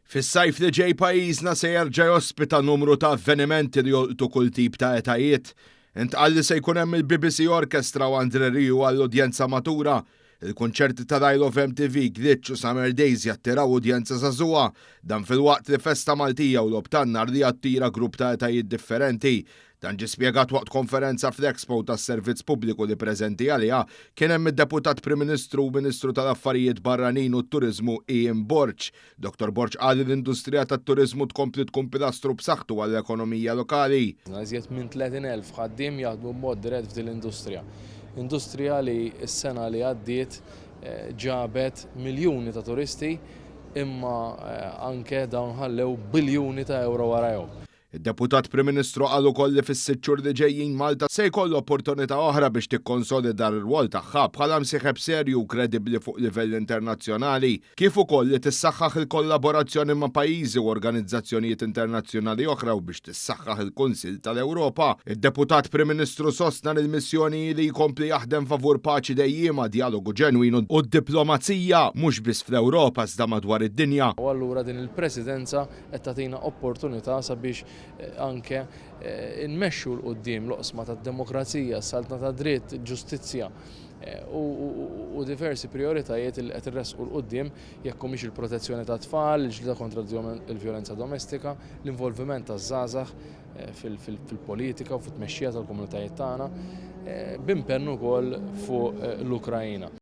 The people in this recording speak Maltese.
Fis-sajf li ġej pajjiżna se jerġa' jospita numru ta' avvenimenti li jolqtu kull tip ta' etajiet. Intqal li se jkun hemm il-BBC Orchestra u Andre Rieu għall-udjenza matura. Il-konċerti ta' I Love MTV, Glitch u Summer Days jattiraw udjenza żagħżugħa. Dan fil-waqt li Festa Maltija u l-Obtannar li jattira grupp ta' etajiet differenti. Dan ġie spjegat waqt konferenza fl-Expo tas-Servizz Pubbliku li preżenti għaliha kien hemm id-Deputat Prim Ministru u Ministru tal-Affarijiet Barranin u t-Turiżmu Ian Borg. Dr. Borg qal li l-industrija tat-turiżmu tkompli tkun pilastru b'saħħtu għall-ekonomija lokali. Iżjed minn 30,000 ħaddiem jaħdmu b'mod dirett f'din l-industrija. Industrija li s-sena li għaddiet ġabet miljuni ta' turisti imma anke dawn ħallew biljuni ta' euro warajhom. Id-Deputat Prim Ministru qal ukoll li fis-sitt xhur li ġejjin Malta se jkollu opportunità oħra biex tikkonsolida r-rwol tagħha bħala msieħeb serju u kredibbli fuq livell internazzjonali, kif ukoll li tissaħħaħ il-kollaborazzjoni ma' pajjiżi u organizzazzjonijiet internazzjonali oħra u biex tissaħħaħ il-Kunsill tal-Ewropa. Id-Deputat Prim Ministru sostna l-missjoni li jkompli jaħdem favur paċi dejjema, dialogu ġenwin u d-diplomazija mhux biss fl-Ewropa iżda madwar id-dinja. U allura din il-Presidenza qed tagħtina opportunità sabiex anke nmexxu l-qudiem l-oqsma tad-demokrazija, s-saltna ta' dritt, ġustizzja u diversi prioritajiet li qed irresqu l-qudiem jekk mhix il-protezzjoni tat-tfal, il-ġlida kontra l-vjolenza domestika, l-involviment taż-żgħażagħ fil-politika u fit-tmexxija tal-komunitajiet tagħna, b'impenn ukoll fuq l-Ukrajna.